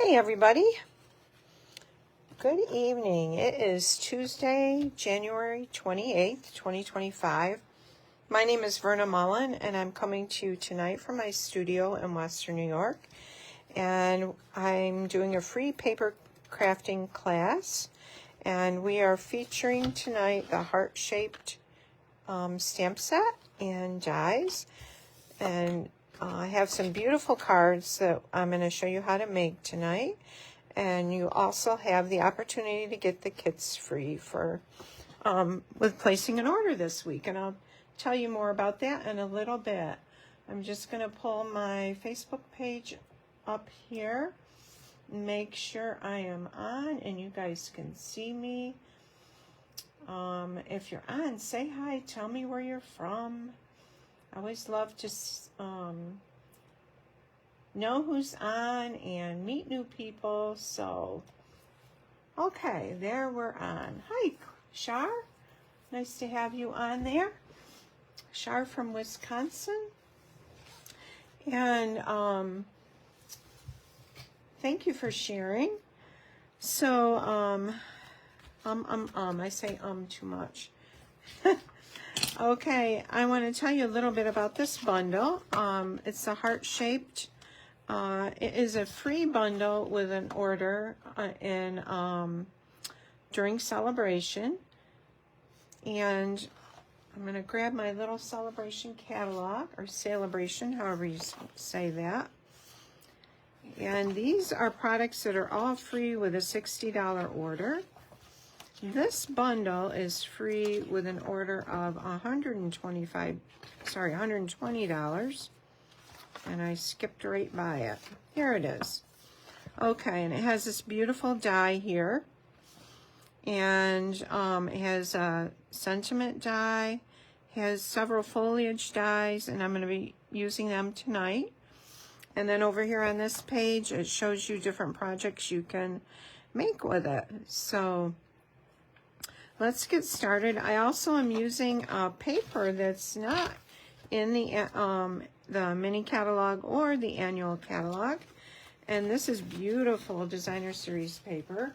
Hey everybody, good evening. It is Tuesday, January 28th, 2025. My name is Verna Mullen and I'm coming to you tonight from my studio in Western New York. And I'm doing a free paper crafting class. And we are featuring tonight the heart-shaped stamp set and dies. And I have some beautiful cards that I'm going to show you how to make tonight. And you also have the opportunity to get the kits free for with placing an order this week. And I'll tell you more about that in a little bit. I'm just going to pull my Facebook page up here. Make sure I am on and you guys can see me. If you're on, say hi. Tell me where you're from. I always love to know who's on and meet new people. So, okay, there we're on. Hi, Shar. Nice to have you on there. Shar from Wisconsin. And thank you for sharing. So, I say too much. Okay, I want to tell you a little bit about this bundle. It's a heart-shaped. It is a free bundle with an order during Sale-a-Bration. And I'm going to grab my little Sale-a-Bration catalog, or Sale-a-Bration, however you say that. And these are products that are all free with a $60 order. This bundle is free with an order of $120. And I skipped right by it. Here it is. Okay, and it has this beautiful die here. And it has a sentiment die, has several foliage dies, and I'm going to be using them tonight. And then over here on this page, it shows you different projects you can make with it. So let's get started. I also am using a paper that's not in the mini catalog or the annual catalog. And this is beautiful designer series paper.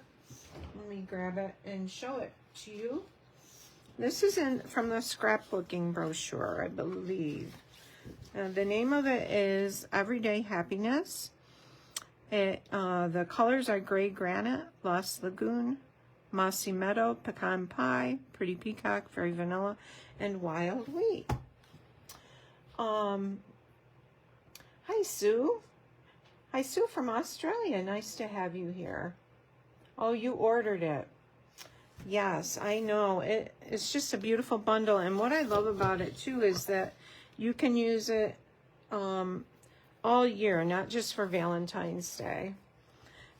Let me grab it and show it to you. This is from the scrapbooking brochure, I believe. The name of it is Everyday Happiness. The colors are Gray Granite, Lost Lagoon, Mossy Meadow, Pecan Pie, Pretty Peacock, Very Vanilla, and Wild Wheat. Hi, Sue. Hi, Sue from Australia. Nice to have you here. Oh, you ordered it. Yes, I know. It's just a beautiful bundle. And what I love about it, too, is that you can use it all year, not just for Valentine's Day.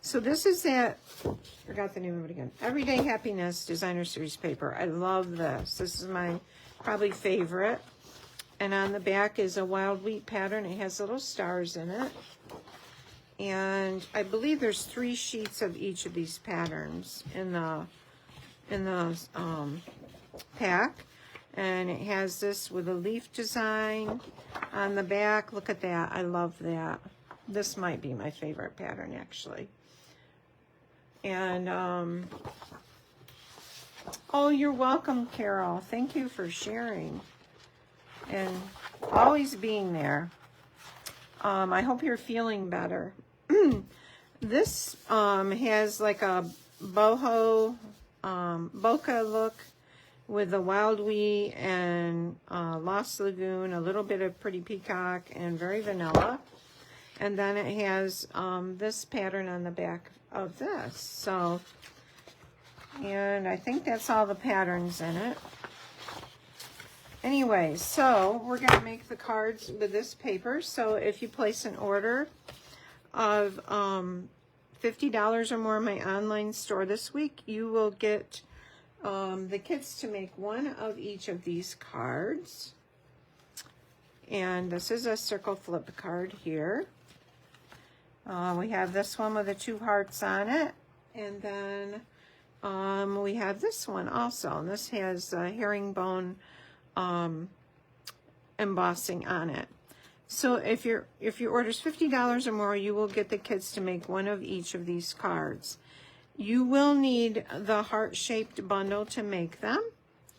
So this is that, forgot the name of it again, Everyday Happiness Designer Series paper. I love this. This is my probably favorite. And on the back is a wild wheat pattern. It has little stars in it. And I believe there's 3 sheets of each of these patterns in the pack. And it has this with a leaf design on the back. Look at that. I love that. This might be my favorite pattern, actually. And, oh, you're welcome, Carol. Thank you for sharing and always being there. I hope you're feeling better. This has like a boho, bokeh look with the wild wheat and Lost Lagoon, a little bit of Pretty Peacock, and Very Vanilla. And then it has this pattern on the back of this. So, and I think that's all the patterns in it. Anyway, so we're going to make the cards with this paper. So if you place an order of $50 or more in my online store this week, you will get the kits to make one of each of these cards. And this is a circle flip card here. We have this one with the 2 hearts on it. And then we have this one also. And this has herringbone embossing on it. So if your order's $50 or more, you will get the kids to make one of each of these cards. You will need the heart-shaped bundle to make them,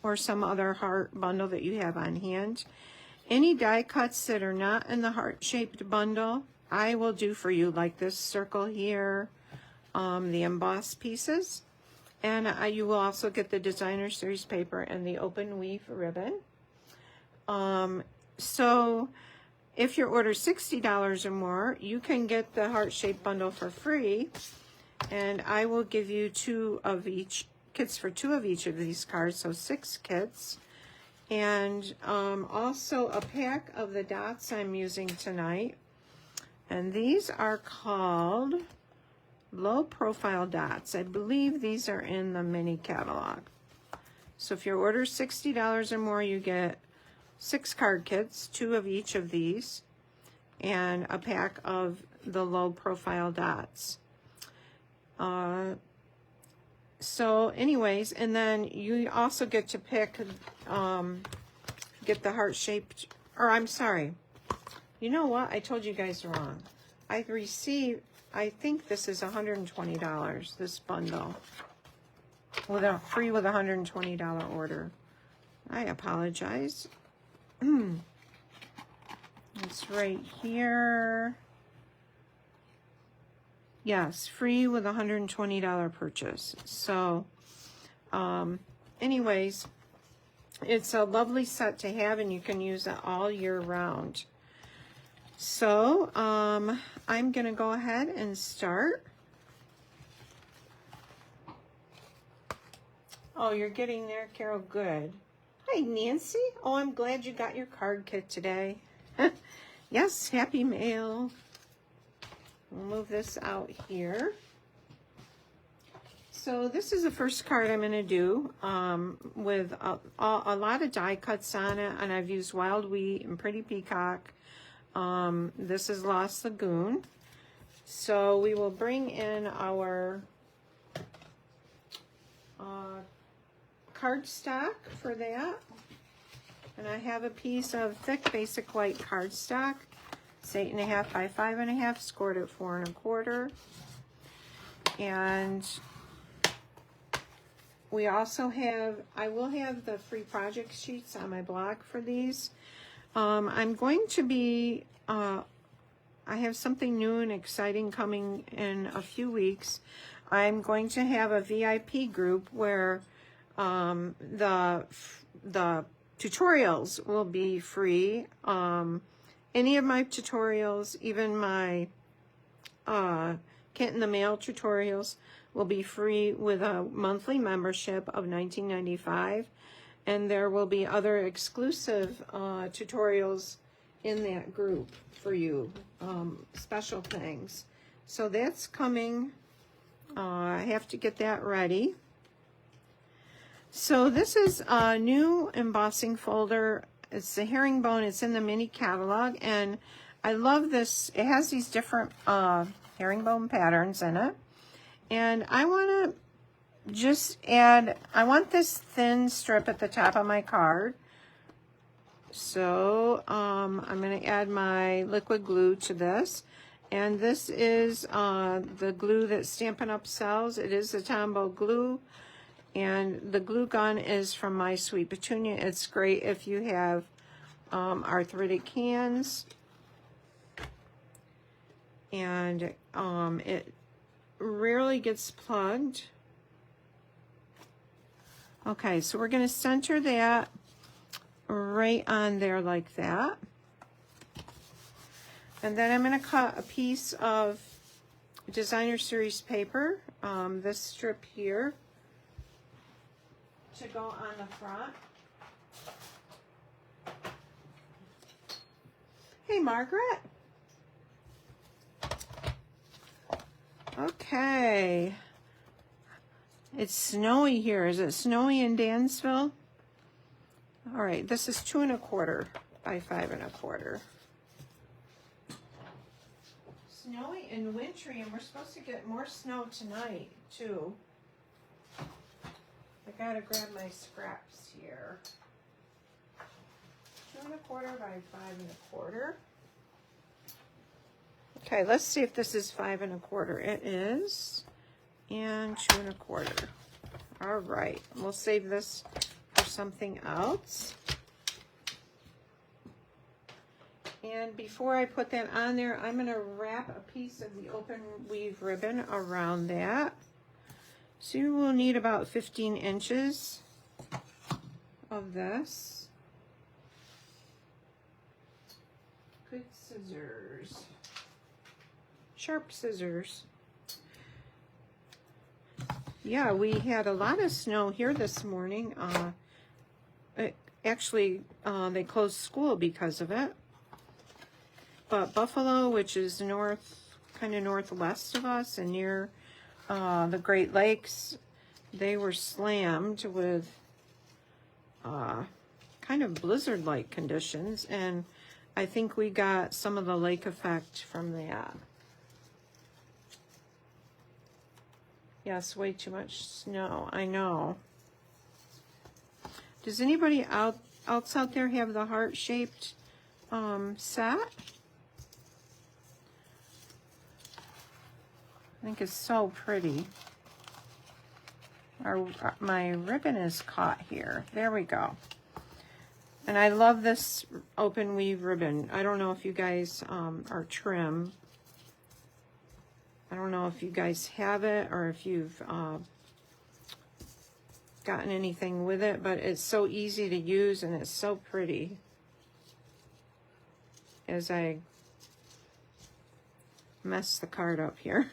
or some other heart bundle that you have on hand. Any die cuts that are not in the heart-shaped bundle, I will do for you, like this circle here, the embossed pieces. And you will also get the designer series paper and the open weave ribbon. So if your order $60 or more, you can get the heart-shaped bundle for free. And I will give you 2 of each, kits for 2 of each of these cards, so 6 kits. And also a pack of the dots I'm using tonight. And these are called low profile dots. I believe these are in the mini catalog. So if your order is $60 or more, you get 6 card kits, 2 of each of these, and a pack of the low profile dots. So anyways, and then you also get to pick, get the heart-shaped, or I'm sorry, you know what? I told you guys wrong. I received, I think this is $120, this bundle, with a free with a $120 order. I apologize. It's right here. Yes, free with a $120 purchase. So, anyways, it's a lovely set to have, and you can use it all year round. So, I'm going to go ahead and start. Oh, you're getting there, Carol. Good. Hi, Nancy. Oh, I'm glad you got your card kit today. Yes, happy mail. We'll move this out here. So this is the first card I'm going to do with a lot of die cuts on it, and I've used Wild Wheat and Pretty Peacock. This is Lost Lagoon. So we will bring in our cardstock for that. And I have a piece of thick basic white cardstock. It's 8.5 by 5.5, scored at 4 1/4. And we also have, I will have the free project sheets on my blog for these. I'm going to be, I have something new and exciting coming in a few weeks. I'm going to have a VIP group where the tutorials will be free. Any of my tutorials, even my Kit in the Mail tutorials, will be free with a monthly membership of $19.95. And there will be other exclusive tutorials in that group for you, special things. So that's coming. I have to get that ready. So this is a new embossing folder. It's the herringbone. It's in the mini catalog, and I love this. It has these different herringbone patterns in it, and I want to just add, I want this thin strip at the top of my card. So I'm going to add my liquid glue to this, and this is the glue that Stampin' Up! Sells. It is the Tombow glue. And the glue gun is from My Sweet Petunia. It's great if you have arthritic hands. And it rarely gets plugged. Okay, so we're going to center that right on there like that. And then I'm going to cut a piece of designer series paper, this strip here, to go on the front. Hey, Margaret. Okay. It's snowy here. Is it snowy in Dansville? All right, this is 2 1/4 by 5 1/4. Snowy and wintry, and we're supposed to get more snow tonight, too. I gotta grab my scraps here. 2 1/4 by 5 1/4. Okay, let's see if this is 5 1/4. It is, and 2 1/4. All right, we'll save this for something else. And before I put that on there, I'm going to wrap a piece of the open weave ribbon around that. So you will need about 15 inches of this. Good scissors. Sharp scissors. Yeah, we had a lot of snow here this morning. Actually, they closed school because of it. But Buffalo, which is kind of northwest of us and near the Great Lakes, they were slammed with kind of blizzard-like conditions, and I think we got some of the lake effect from that. Yes, way too much snow, I know. Does anybody else out there have the heart-shaped set? I think it's so pretty. My ribbon is caught here. There we go. And I love this open weave ribbon. I don't know if you guys are trim. I don't know if you guys have it or if you've gotten anything with it, but it's so easy to use and it's so pretty. As I mess the card up here.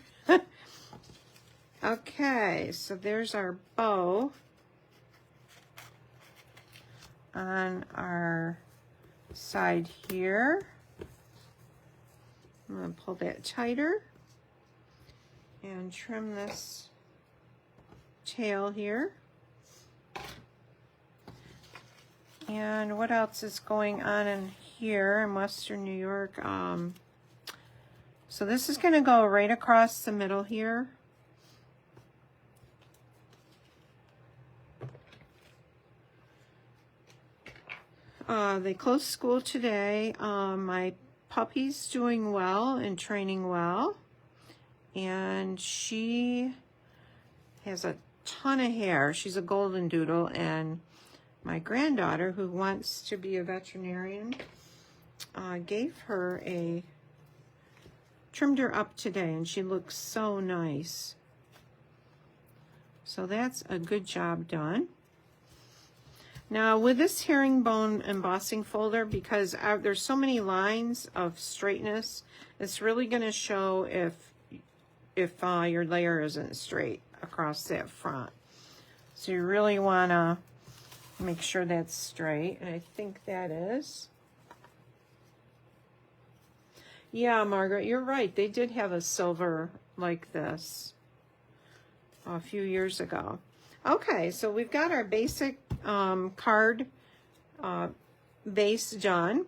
Okay, so there's our bow on our side here. I'm going to pull that tighter and trim this tail here. And what else is going on in here in Western New York? So this is going to go right across the middle here. They closed school today. My puppy's doing well and training well. And she has a ton of hair. She's a golden doodle. And my granddaughter, who wants to be a veterinarian, trimmed her up today, and she looks so nice. So that's a good job done. Now with this herringbone embossing folder, because there's so many lines of straightness, it's really going to show if your layer isn't straight across that front. So you really want to make sure that's straight, and I think that is. Yeah, Margaret, you're right. They did have a silver like this a few years ago. Okay, so we've got our basic card base done.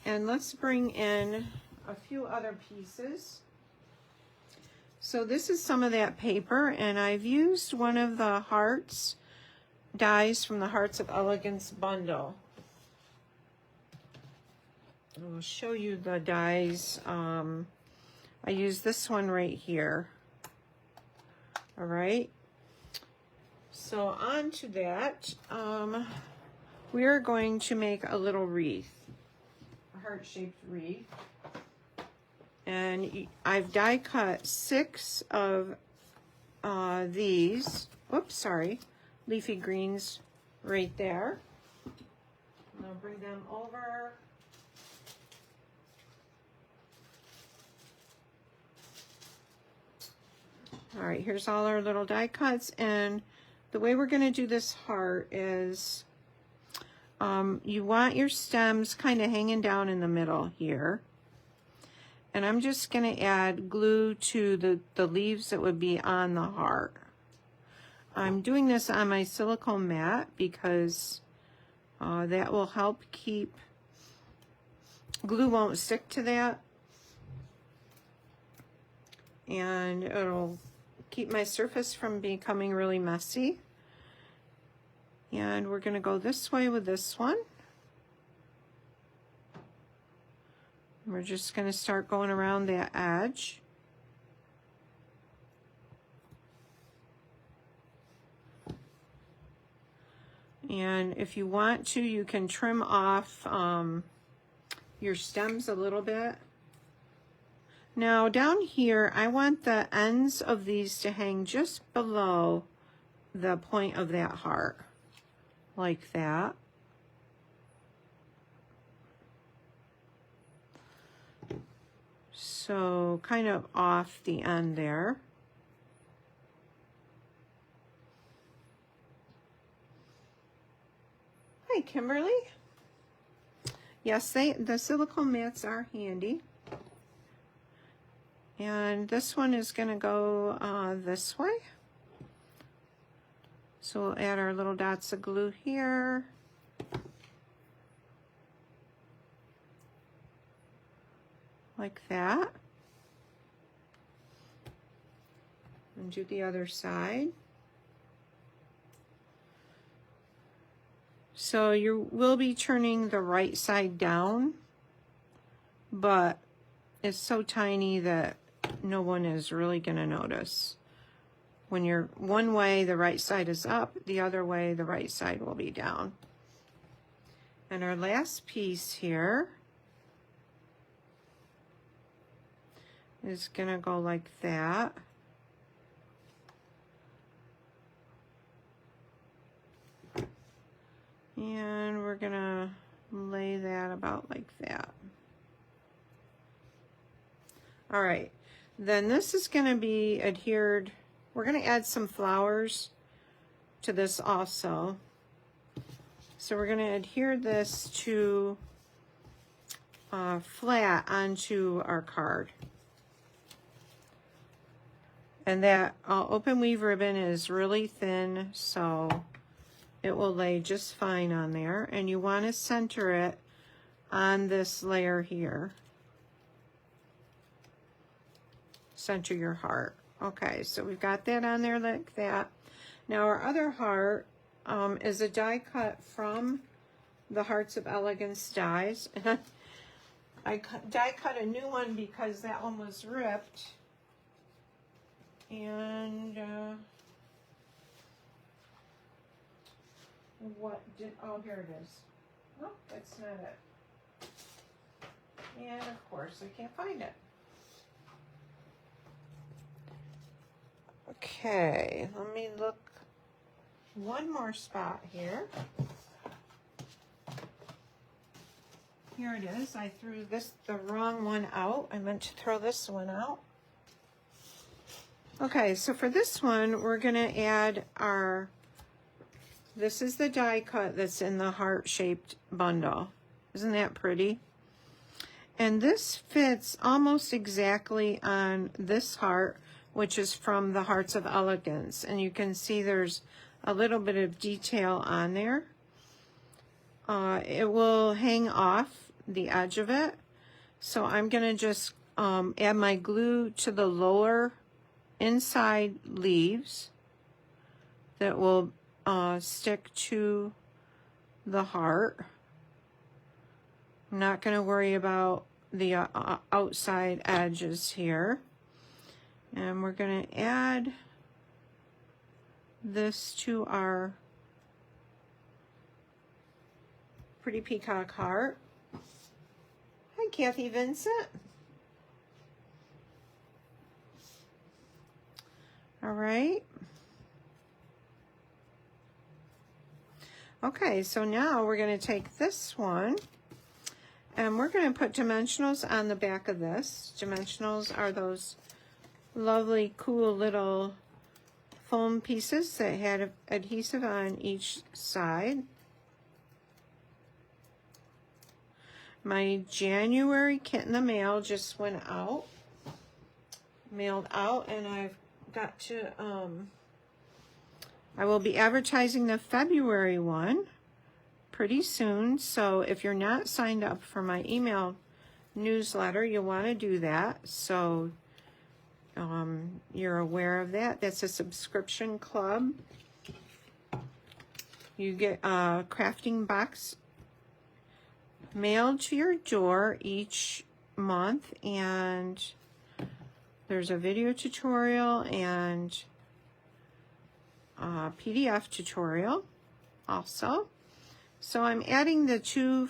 And let's bring in a few other pieces. So this is some of that paper, and I've used one of the hearts dies from the Hearts of Elegance bundle. I'll show you the dies. I use this one right here. All right. So on to that, we are going to make a little wreath, a heart-shaped wreath. And I've die cut 6 of these, leafy greens right there. And I'll bring them over. All right, here's all our little die cuts, and the way we're going to do this heart is you want your stems kind of hanging down in the middle here. And I'm just going to add glue to the leaves that would be on the heart. I'm doing this on my silicone mat because that will help keep, glue won't stick to that. And it'll keep my surface from becoming really messy. And we're going to go this way with this one. We're just going to start going around that edge. And if you want to, you can trim off your stems a little bit. Now down here, I want the ends of these to hang just below the point of that heart, like that. So kind of off the end there. Hi, Kimberly. Yes, the silicone mats are handy. And this one is going to go this way. So we'll add our little dots of glue here. Like that. And do the other side. So you will be turning the right side down, but it's so tiny that no one is really going to notice. When you're one way, the right side is up, the other way, the right side will be down. And our last piece here is going to go like that. And we're going to lay that about like that. All right, then this is going to be adhered. We're going to add some flowers to this also. So we're going to adhere this to flat onto our card. And that open weave ribbon is really thin, so it will lay just fine on there. And you want to center it on this layer here. Center your heart. Okay, so we've got that on there like that. Now our other heart is a die cut from the Hearts of Elegance dies. I die cut a new one because that one was ripped. And oh, here it is. No, that's not it. And of course I can't find it. Okay, let me look one more spot here. Here it is. I threw the wrong one out. I meant to throw this one out. Okay, so for this one, we're going to add this is the die cut that's in the heart-shaped bundle. Isn't that pretty? And this fits almost exactly on this heart, which is from the Hearts of Elegance. And you can see there's a little bit of detail on there. It will hang off the edge of it. So I'm going to just add my glue to the lower inside leaves that will stick to the heart. I'm not going to worry about the outside edges here. And we're going to add this to our pretty peacock heart. Hi, Kathy Vincent. All right. Okay, so now we're going to take this one and we're going to put dimensionals on the back of this. Dimensionals are those lovely, cool little foam pieces that had adhesive on each side. My January kit in the mail just went out, mailed out, and I've got to, I will be advertising the February one pretty soon. So if you're not signed up for my email newsletter, you'll want to do that. So you're aware of that. That's a subscription club. You get a crafting box mailed to your door each month, and there's a video tutorial and a PDF tutorial also. So I'm adding the two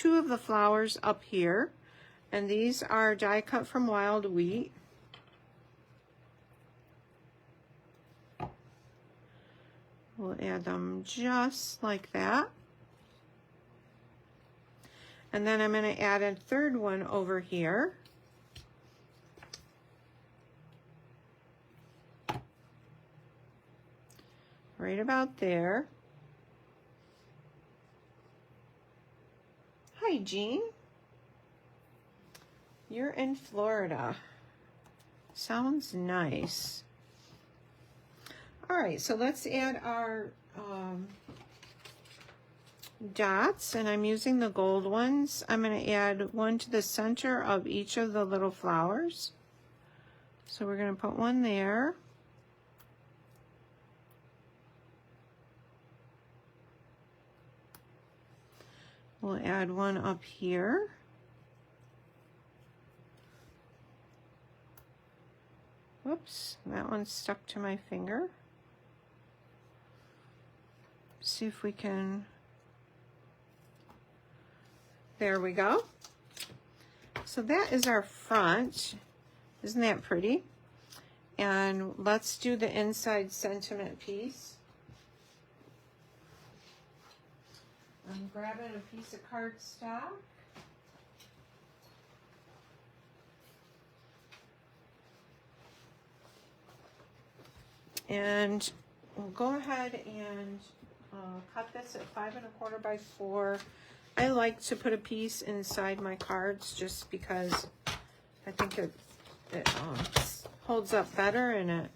of the flowers up here, and these are die cut from Wild Wheat. We'll add them just like that. And then I'm going to add a third one over here. Right about there. Hi, Jean. You're in Florida. Sounds nice. All right, so let's add our dots, and I'm using the gold ones. I'm going to add one to the center of each of the little flowers. So we're going to put one there. We'll add one up here. Whoops, that one's stuck to my finger. See if we can, there we go. So that is our front. Isn't that pretty? And let's do the inside sentiment piece. I'm grabbing a piece of cardstock. And we'll go ahead and cut this at 5 1/4 by 4. I like to put a piece inside my cards just because I think it holds up better, and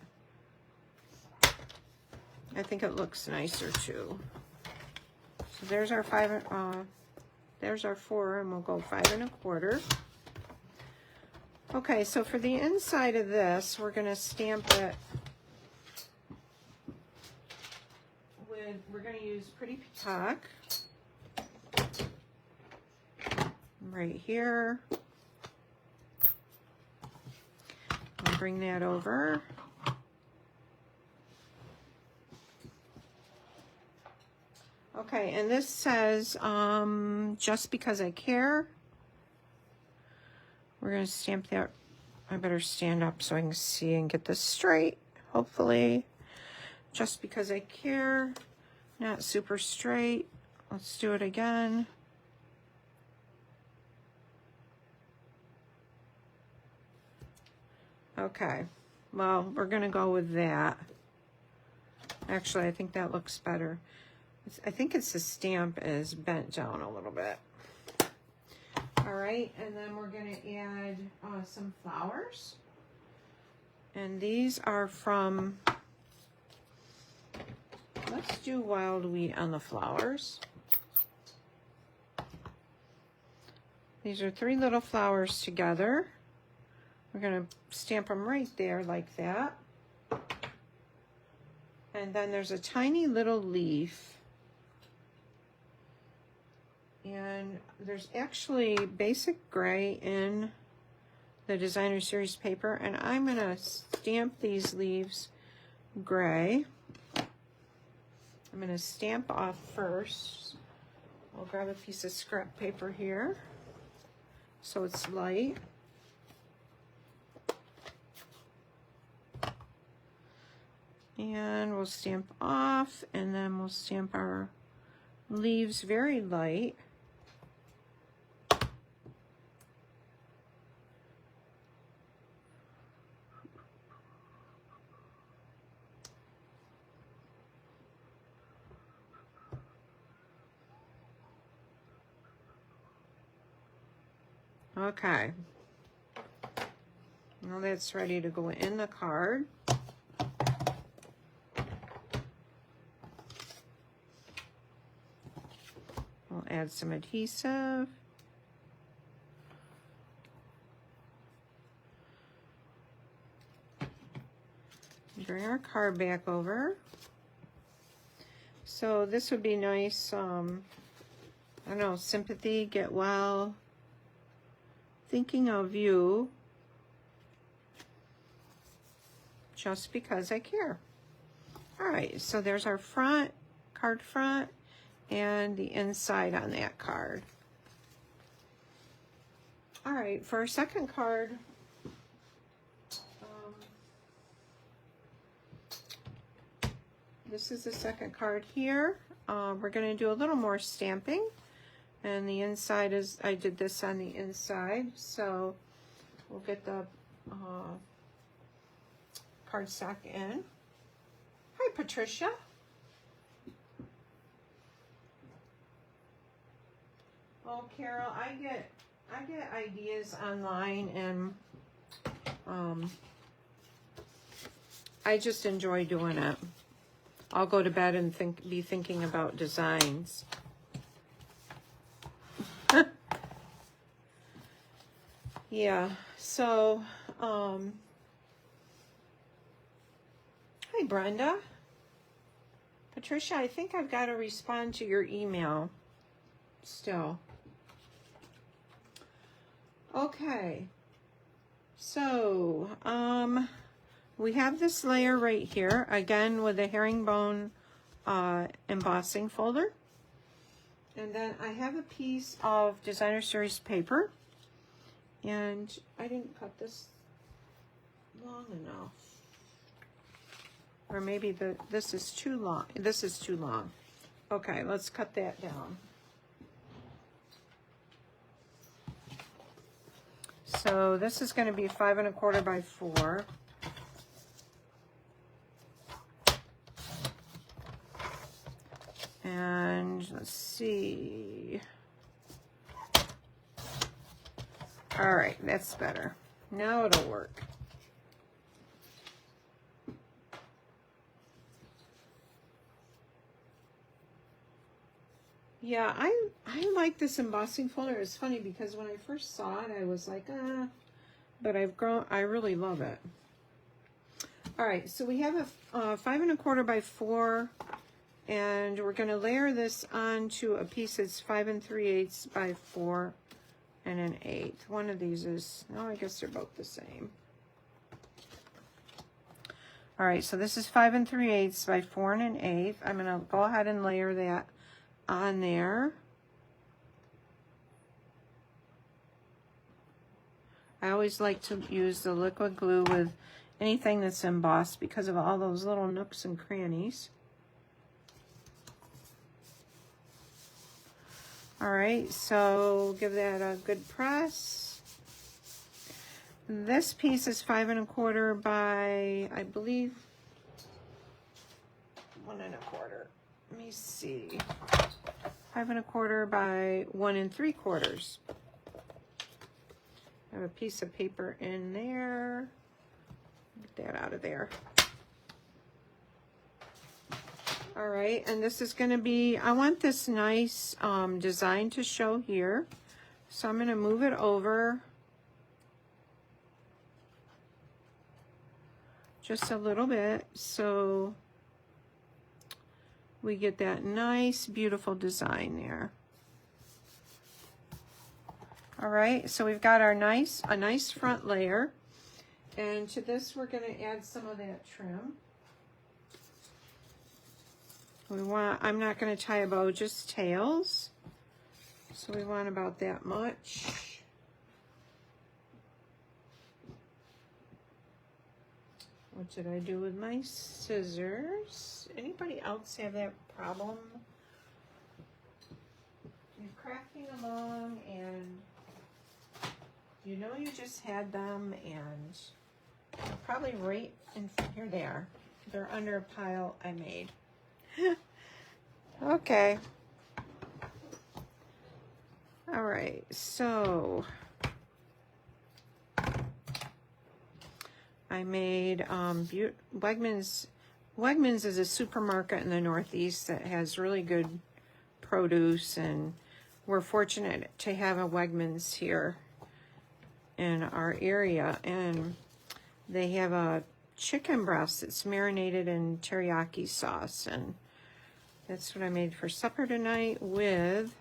I think it looks nicer too. So there's our there's our 4, and we'll go 5 1/4. Okay, so for the inside of this, we're going to stamp it. We're going to use Pretty Peacock right here. I'll bring that over. Okay, and this says, just because I care. We're going to stamp that. I better stand up so I can see and get this straight, hopefully. Just because I care. Not super straight. Let's do it again. Okay, well, we're gonna go with that. Actually, I think that looks better. I think it's the stamp is bent down a little bit. All right, and then we're gonna add some flowers. And these are from, let's do Wild Wheat on the flowers. These are 3 little flowers together. We're going to stamp them right there like that. And then there's a tiny little leaf. And there's actually basic gray in the Designer Series paper. And I'm going to stamp these leaves gray. I'm going to stamp off first. I'll grab a piece of scrap paper here so it's light. And we'll stamp off, and then we'll stamp our leaves very light. Okay, now that's ready to go in the card. We'll add some adhesive. Bring our card back over. So this would be nice, I don't know, sympathy, get well, thinking of you just because I care. All right, so there's our front, card front, and the inside on that card. All right, for our second card, this is the second card here. We're going to do a little more stamping, and the inside is, I did this on the inside, so we'll get the cardstock in. Hi, Patricia. Oh, Carol, I get ideas online, and I just enjoy doing it. I'll go to bed and be thinking about designs. Yeah, so hi, Brenda. Patricia, I think I've got to respond to your email still. Okay, so we have this layer right here, again with a herringbone embossing folder. And then I have a piece of designer series paper, and I didn't cut this long enough. Or maybe this is too long. This is too long. Okay, let's cut that down. So this is going to be 5 1/4 by 4. And let's see. All right, that's better. Now it'll work. Yeah, I like this embossing folder. It's funny because when I first saw it, I was like, but I really love it. All right, so we have a 5 1/4 by 4, and we're going to layer this onto a piece that's 5 3/8 by 4 and 1/8. One of these is, no, I guess they're both the same. All right, so this is 5 3/8 by 4 and 1/8. I'm going to go ahead and layer that on there. I always like to use the liquid glue with anything that's embossed because of all those little nooks and crannies. All right, so give that a good press. This piece is 5 1/4 by, I believe, 1 1/4. Let me see. 5 1/4 by 1 3/4. I have a piece of paper in there. Get that out of there. All right, and this is going to be, I want this nice design to show here. So I'm going to move it over just a little bit so we get that nice, beautiful design there. All right, so we've got our a nice front layer. And to this, we're going to add some of that trim. I'm not going to tie a bow, just tails. So we want about that much. What did I do with my scissors? Anybody else have that problem? You're crafting along and you know you just had them, and they're probably right in, here they are. They're under a pile I made. Okay. All right, so I made Wegmans. Wegmans is a supermarket in the Northeast that has really good produce, and we're fortunate to have a Wegmans here in our area, and they have a chicken breast that's marinated in teriyaki sauce, and that's what I made for supper tonight with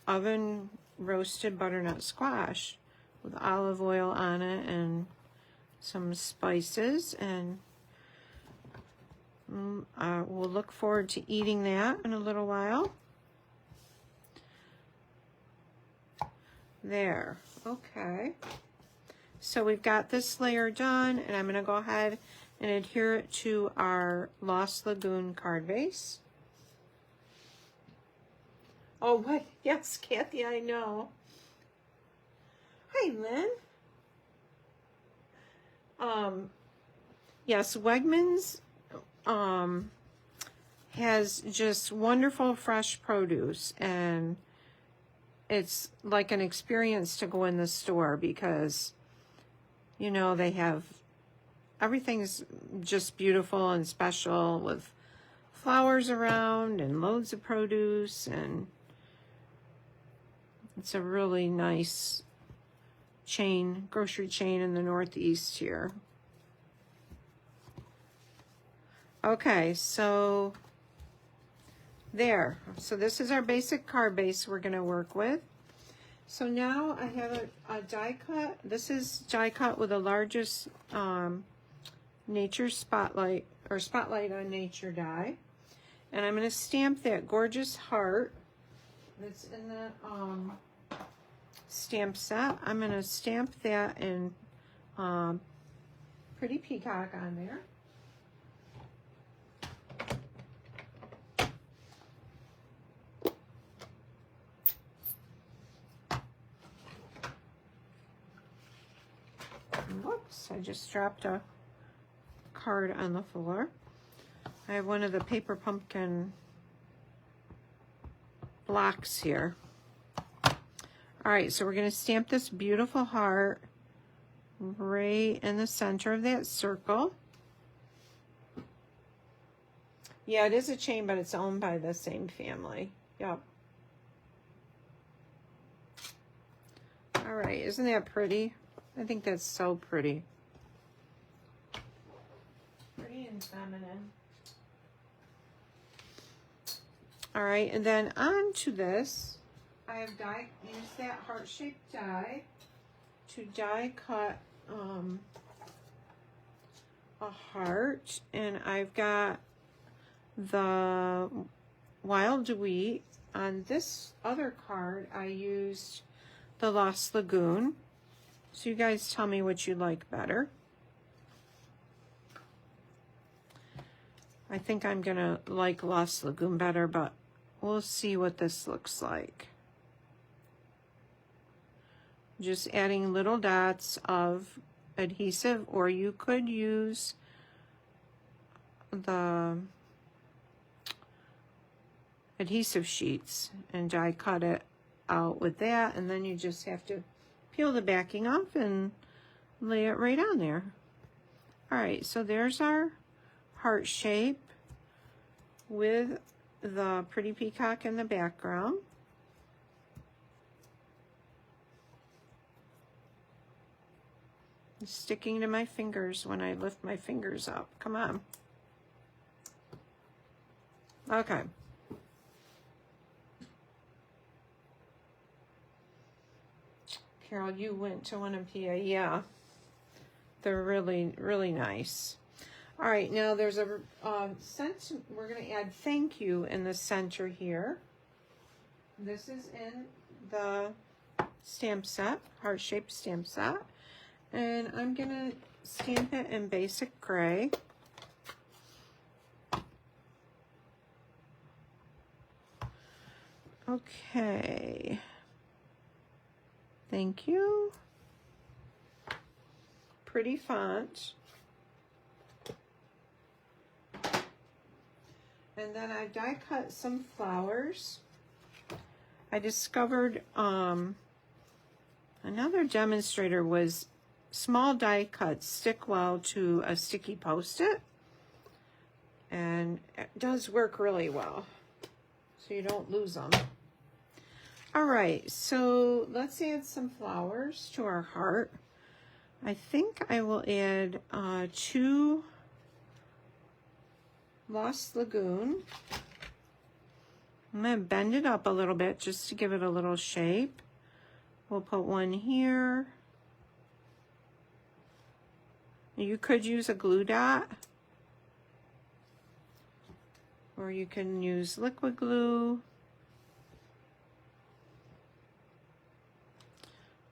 oven roasted butternut squash with olive oil on it and some spices, and we'll look forward to eating that in a little while. There, okay. So we've got this layer done, and I'm going to go ahead and adhere it to our Lost Lagoon card base. Oh, what? Yes, Kathy, I know. Hi, Lynn. Yes, Wegmans has just wonderful fresh produce, and it's like an experience to go in the store because, you know, they have everything's just beautiful and special with flowers around and loads of produce, and it's a really nice chain, grocery chain in the Northeast here. Okay, so there. So this is our basic card base we're going to work with. So now I have a die cut. This is die cut with the largest nature spotlight, or spotlight on nature die. And I'm going to stamp that gorgeous heart that's in the stamp set. I'm going to stamp that in Pretty Peacock on there. Whoops, I just dropped a card on the floor. I have one of the paper pumpkin blocks here. All right, so we're going to stamp this beautiful heart right in the center of that circle. Yeah, it is a chain, but it's owned by the same family. Yep. All right, isn't that pretty? I think that's so pretty. Pretty and feminine. All right, and then on to this, I have used that heart-shaped die to die cut a heart, and I've got the wild wheat. On this other card, I used the Lost Lagoon. So you guys tell me what you like better. I think I'm gonna like Lost Lagoon better, but we'll see what this looks like. Just adding little dots of adhesive, or you could use the adhesive sheets and die cut it out with that, and then you just have to peel the backing off and lay it right on there. All right, so there's our heart shape with the Pretty Peacock in the background. It's sticking to my fingers when I lift my fingers up. Come on. Okay. Carol, you went to one in PA. Yeah. They're really, really nice. All right, now there's a we're going to add thank you in the center here. This is in the stamp set, heart-shaped stamp set. And I'm going to stamp it in basic gray. Okay. Thank you. Pretty font. And then I die cut some flowers. I discovered another demonstrator was small die cuts stick well to a sticky post-it, and it does work really well, so you don't lose them. All right, so let's add some flowers to our heart. I think I will add 2 Lost Lagoon. I'm going to bend it up a little bit just to give it a little shape. We'll put one here. You could use a glue dot, or you can use liquid glue.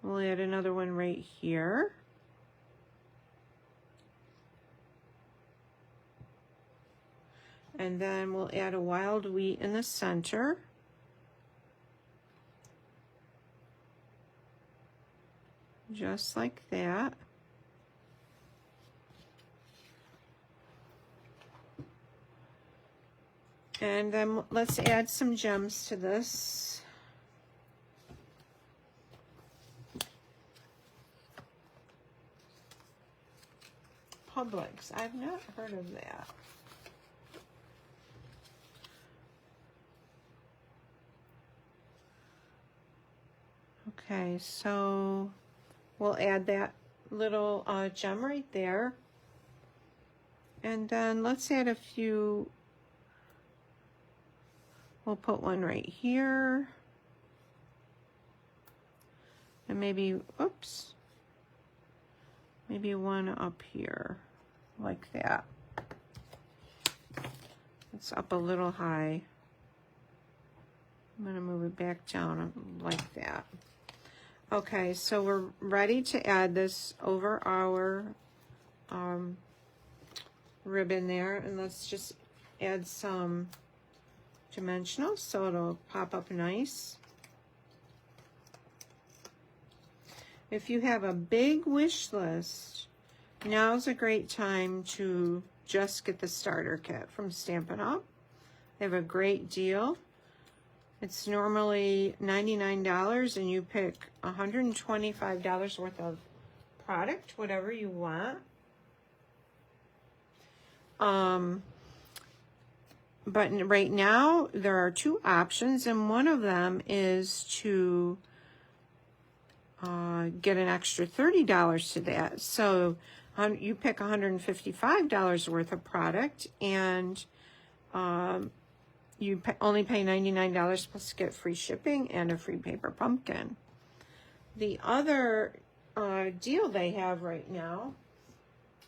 We'll add another one right here. And then we'll add a wild wheat in the center. Just like that. And then let's add some gems to this. Publix, I've not heard of that. Okay, so we'll add that little gem right there. And then let's add a few. We'll put one right here. And maybe, oops, maybe one up here, like that. It's up a little high. I'm gonna move it back down like that. Okay, so we're ready to add this over our ribbon there, and let's just add some dimensional so it'll pop up nice. If you have a big wish list, now's a great time to just get the starter kit from Stampin' Up. They have a great deal. It's normally $99 and you pick $125 worth of product, whatever you want. But right now there are two options, and one of them is to get an extra $30 to that. So you pick $155 worth of product, and you only pay $99 plus get free shipping and a free paper pumpkin. The other deal they have right now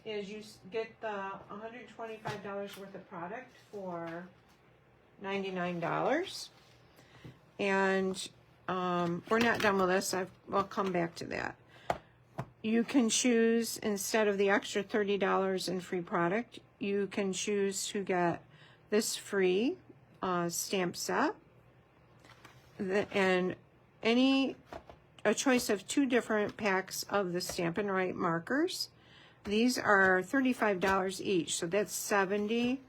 is you get the $125 worth of product for $99. And we're not done with this. I'll come back to that. You can choose, instead of the extra $30 in free product, you can choose to get this free stamp set, and a choice of 2 different packs of the Stampin' Right markers. These are $35 each, so that's $70,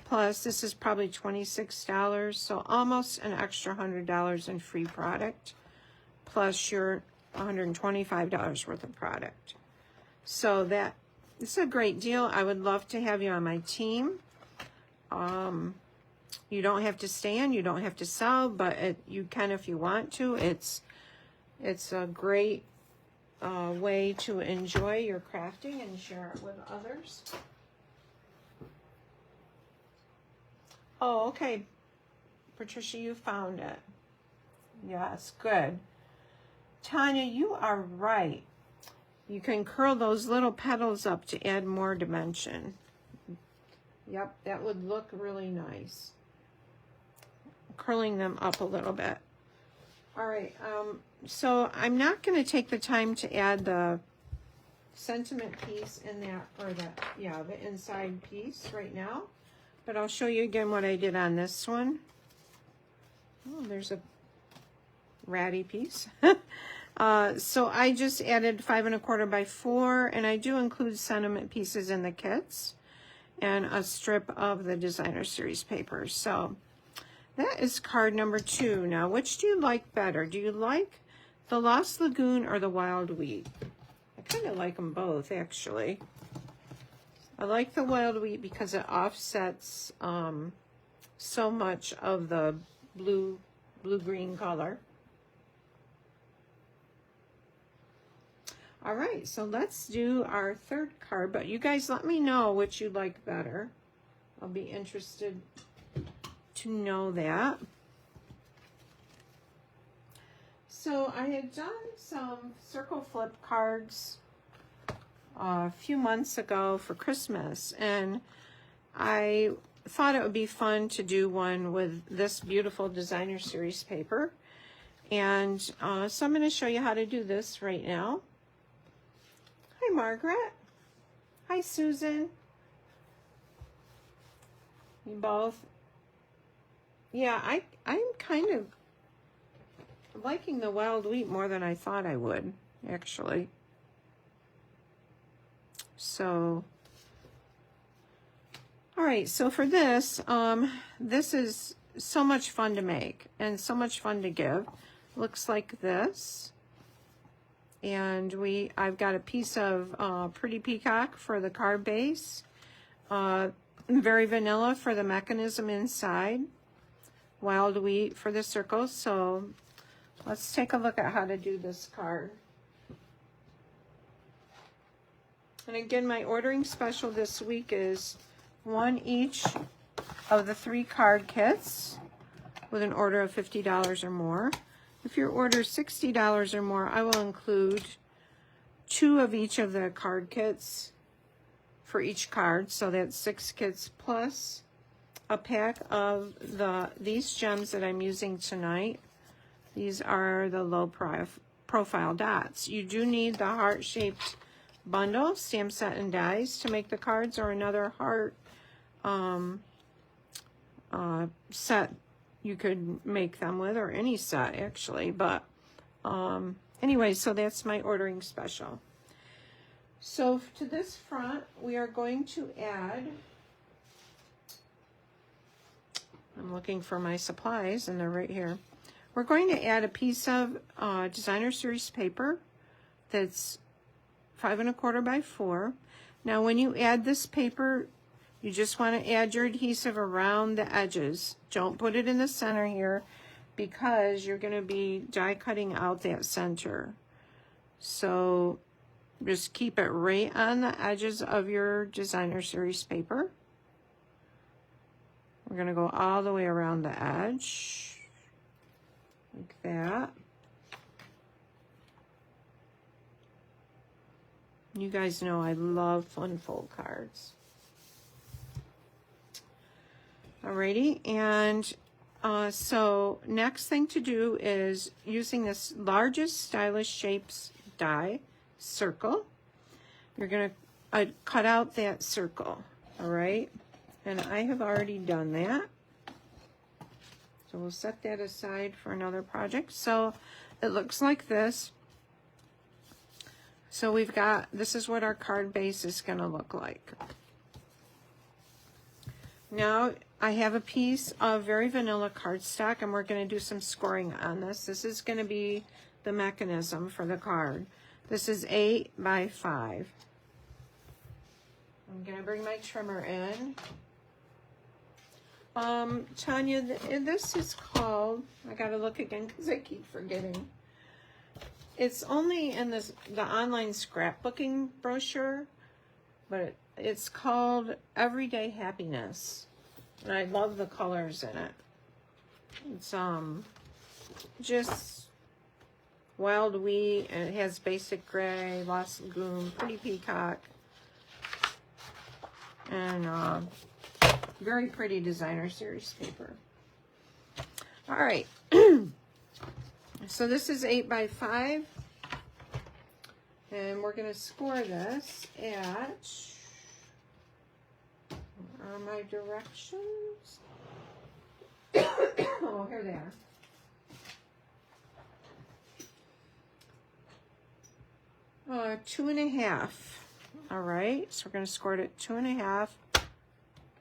plus this is probably $26, so almost an extra $100 in free product, plus your $125 worth of product. So it's a great deal. I would love to have you on my team. You don't have to stand, you don't have to sell, but you can if you want to. It's a great way to enjoy your crafting and share it with others. Oh, okay. Patricia, you found it. Yes, good. Tanya, you are right. You can curl those little petals up to add more dimension. Yep, that would look really nice. Curling them up a little bit. All right, so I'm not going to take the time to add the sentiment piece in that, or the inside piece right now, but I'll show you again what I did on this one. Oh, there's a ratty piece. So I just added 5 1/4 by 4, and I do include sentiment pieces in the kits and a strip of the designer series paper. So that is card number 2. Now, which do you like better? Do you like the Lost Lagoon or the Wild Wheat? I kind of like them both, actually. I like the Wild Wheat because it offsets so much of the blue-green color. All right, so let's do our third card, but you guys let me know which you like better. I'll be interested to know that. So I had done some circle flip cards a few months ago for Christmas, and I thought it would be fun to do one with this beautiful designer series paper. And so I'm going to show you how to do this right now. Hi, Margaret. Hi, Susan. You both. Yeah, I'm kind of liking the wild wheat more than I thought I would, actually. So, all right, so for this, this is so much fun to make and so much fun to give. Looks like this. And I've got a piece of Pretty Peacock for the card base. Very vanilla for the mechanism inside. Wild wheat for the circles. So let's take a look at how to do this card. And again, my ordering special this week is one each of the 3 card kits with an order of $50 or more. If your order is $60 or more, I will include 2 of each of the card kits for each card. So that's 6 kits plus a pack of these gems that I'm using tonight. These are the low profile dots. You do need the heart-shaped bundle, stamp set and dies to make the cards, or another heart set you could make them with, or any set actually. But anyway, so that's my ordering special. So to this front, we are going to add, I'm looking for my supplies and they're right here. We're going to add a piece of designer series paper that's 5 1/4 by 4. Now when you add this paper, you just want to add your adhesive around the edges. Don't put it in the center here because you're going to be die cutting out that center. So just keep it right on the edges of your designer series paper. We're going to go all the way around the edge like that. You guys know I love fun fold cards. Alrighty, and so next thing to do is using this largest stylish shapes die circle. You're going to cut out that circle, all right? And I have already done that. So we'll set that aside for another project. So it looks like this. So we've got, this is what our card base is going to look like. Now I have a piece of very vanilla cardstock, and we're going to do some scoring on this. This is going to be the mechanism for the card. This is 8 by 5. I'm going to bring my trimmer in. Tanya, this is called, I got to look again because I keep forgetting. It's only in the online scrapbooking brochure, but it's called Everyday Happiness. And I love the colors in it. It's just wild wheat, and it has basic gray, Lost Lagoon, Pretty Peacock, and very pretty designer series paper. All right. So this is 8 by 5, and we're going to score this at, where are my directions? Oh, here they are. 2.5. All right, so we're going to score it at 2.5.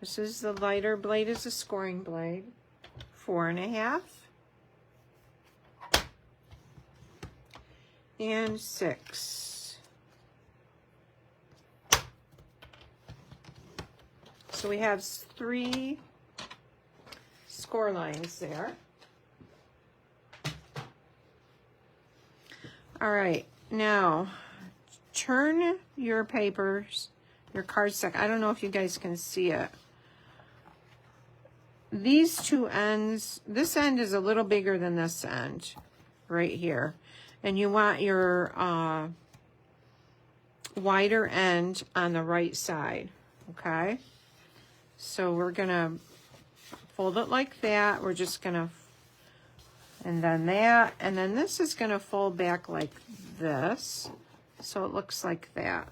This is the lighter blade, is a scoring blade. 4.5. And 6. So we have 3 score lines there. All right, now turn your papers, your cardstock. I don't know if you guys can see it. These two ends, this end is a little bigger than this end, right here. And you want your wider end on the right side, okay? So we're gonna fold it like that. We're just gonna, and then that, and then this is gonna fold back like this. So it looks like that.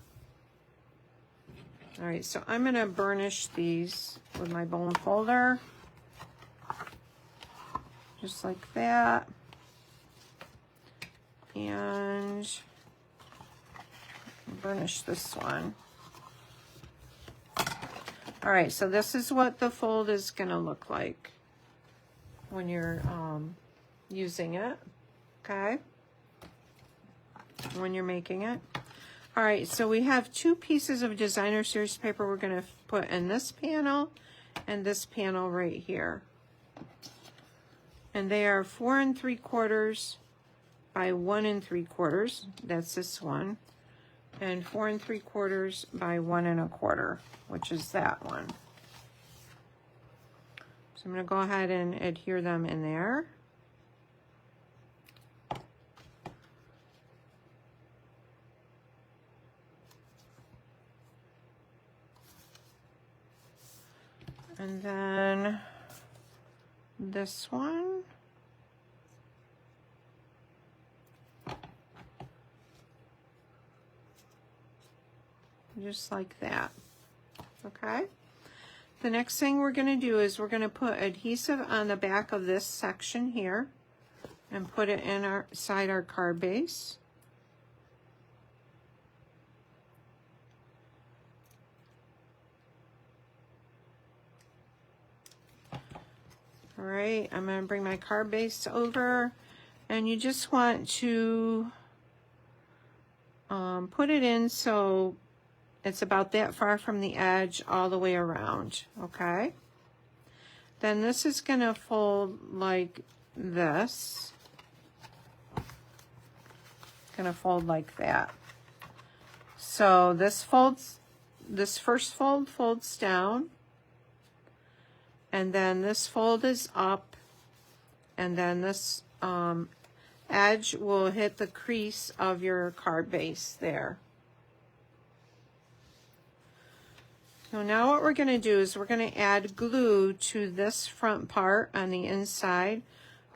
All right, so I'm gonna burnish these with my bone folder. Just like that. And burnish this one. All right, so this is what the fold is gonna look like when you're using it, okay? When you're making it. All right, so we have 2 pieces of designer series paper we're gonna put in this panel and this panel right here. And they are 4 3/4 by 1 3/4. That's this one. And 4 3/4 by 1 1/4, which is that one. So I'm gonna go ahead and adhere them in there. And then this one. Just like that, okay? The next thing we're gonna do is we're gonna put adhesive on the back of this section here and put it inside our card base. All right, I'm gonna bring my card base over, and you just want to put it in so it's about that far from the edge all the way around, okay? Then this is gonna fold like this. It's gonna fold like that. So this folds, this first fold folds down, and then this fold is up, and then this edge will hit the crease of your card base there. So now what we're going to do is we're going to add glue to this front part on the inside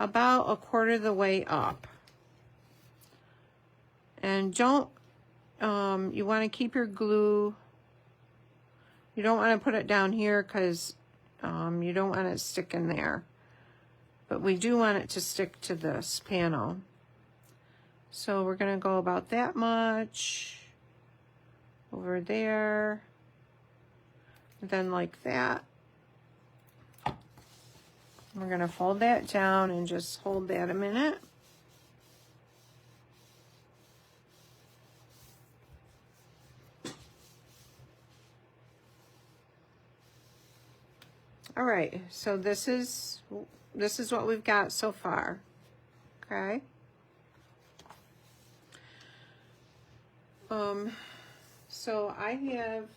about 1/4 of the way up. And don't, you want to keep your glue, you don't want to put it down here because you don't want it to stick in there. But we do want it to stick to this panel. So we're going to go about that much over there. Then like that. We're going to fold that down and just hold that a minute. All right, so this is what we've got so far. Okay. So I have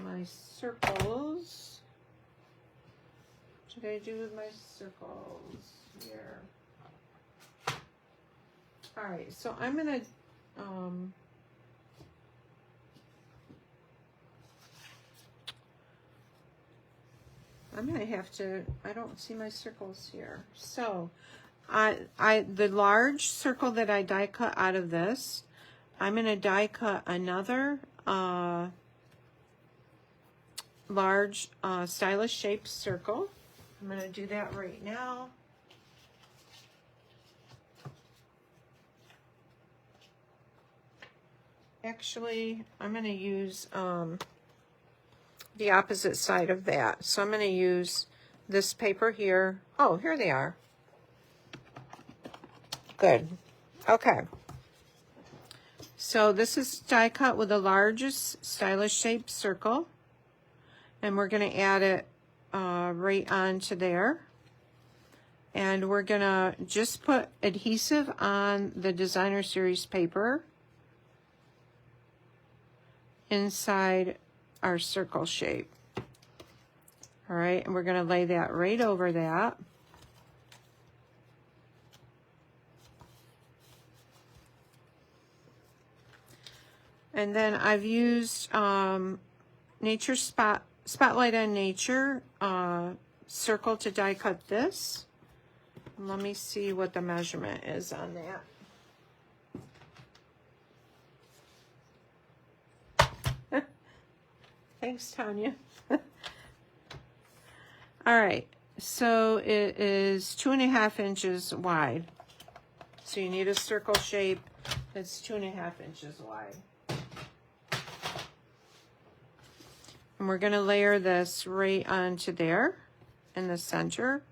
my circles. What should I do with my circles here? All right, so I'm gonna have to, I don't see my circles here. So the large circle that I die cut out of this, I'm gonna die cut another large stylish shaped circle. I'm going to do that right now. Actually, I'm going to use the opposite side of that. So I'm going to use this paper here. Oh, here they are. Good. Okay. So this is die cut with the largest stylish shaped circle. And we're going to add it right onto there. And we're going to just put adhesive on the designer series paper inside our circle shape. All right, and we're going to lay that right over that. And then I've used Nature Spotlight on Nature circle to die cut this. Let me see what the measurement is on that. Thanks, Tanya. All right, so it is 2.5 inches wide. So you need a circle shape that's 2.5 inches wide. And we're going to layer this right onto there in the center.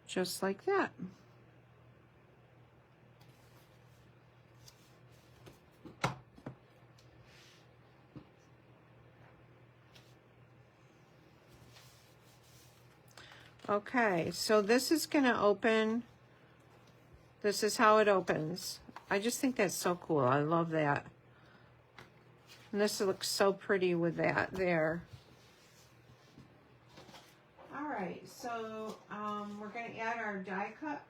Just like that. Okay, so this is going to open. This is how it opens. I just think that's so cool. I love that. And this looks so pretty with that there. All right, so we're going to add our die cut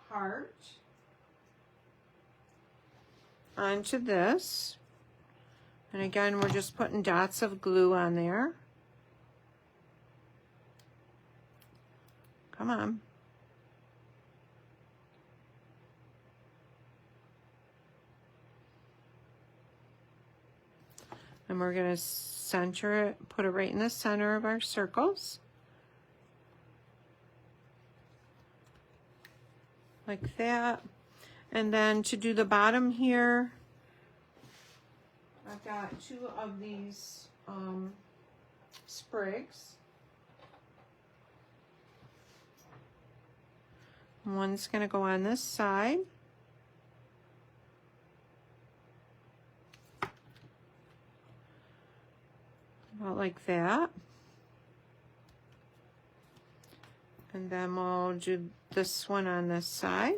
heart onto this. And again, we're just putting dots of glue on there. Come on. And we're going to center it, put it right in the center of our circles. Like that. And then to do the bottom here, I've got 2 of these sprigs. One's going to go on this side. About like that. And then we'll do this one on this side.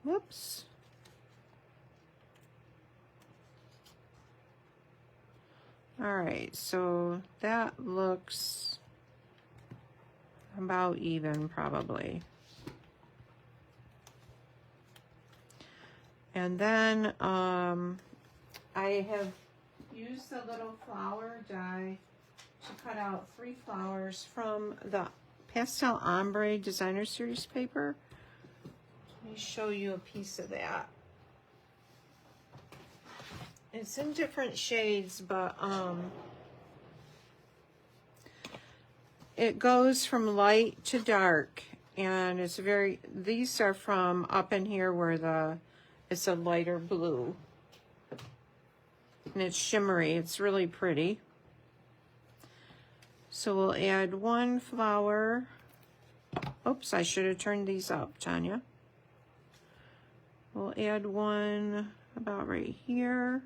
Whoops. All right, so that looks about even probably. And then I have used the little flower die to cut out 3 flowers from the Pastel Ombre Designer Series paper. Let me show you a piece of that. It's in different shades, but it goes from light to dark, and it's very, these are from up in here where it's a lighter blue. And it's shimmery, it's really pretty. So we'll add 1 flower. Oops, I should have turned these up, Tanya. We'll add 1 about right here.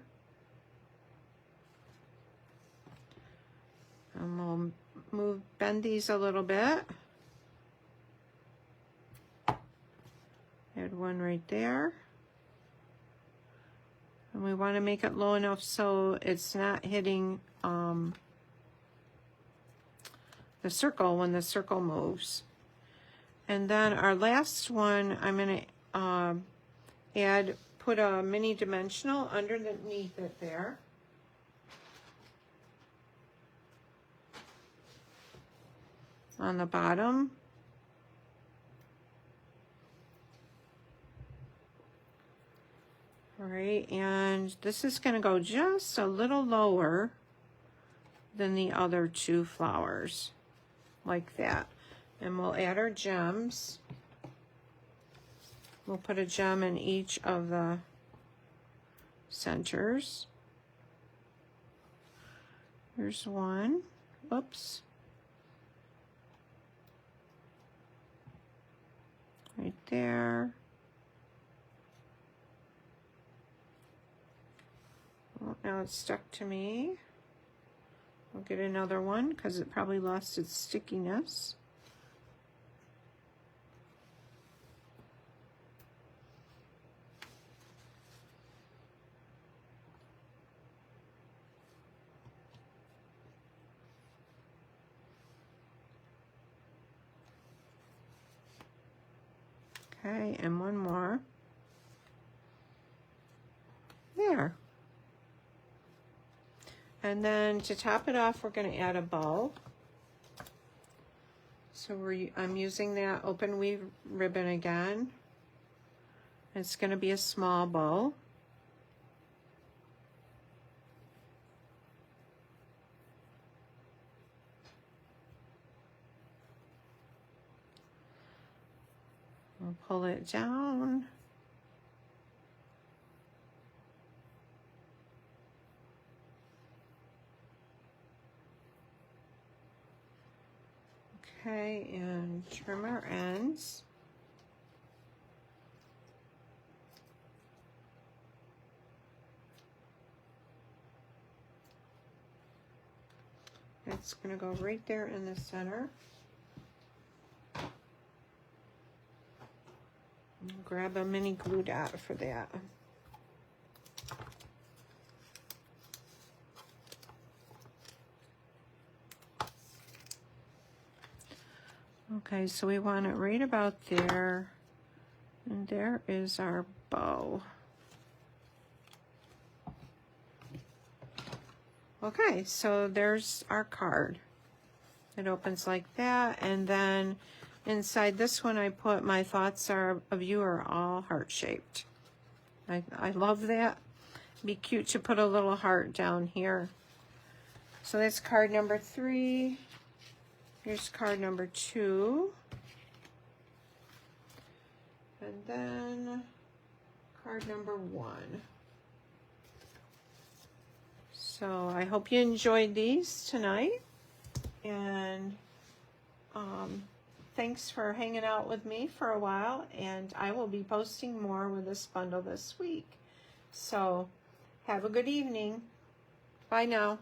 And we'll bend these a little bit. Add 1 right there. And we want to make it low enough so it's not hitting the circle when the circle moves. And then our last one, I'm going to put a mini dimensional underneath it there. On the bottom. All right, and this is going to go just a little lower than the other 2 flowers, like that. And we'll add our gems. We'll put a gem in each of the centers. Here's 1. Oops. Right there. Well, now it's stuck to me. We'll get another one because it probably lost its stickiness. Okay, and one more. There. And then to top it off, we're going to add a bow. So I'm using that open weave ribbon again. It's going to be a small bow. We'll pull it down. Okay, and trim our ends. It's going to go right there in the center. Grab a mini glue dot for that. Okay, so we want it right about there. And there is our bow. Okay, so there's our card. It opens like that, and then inside this one I put my thoughts of you are all heart-shaped. I love that. Be cute to put a little heart down here. So that's card number 3. Here's card number 2. And then card number 1. So I hope you enjoyed these tonight. And thanks for hanging out with me for a while. And I will be posting more with this bundle this week. So have a good evening. Bye now.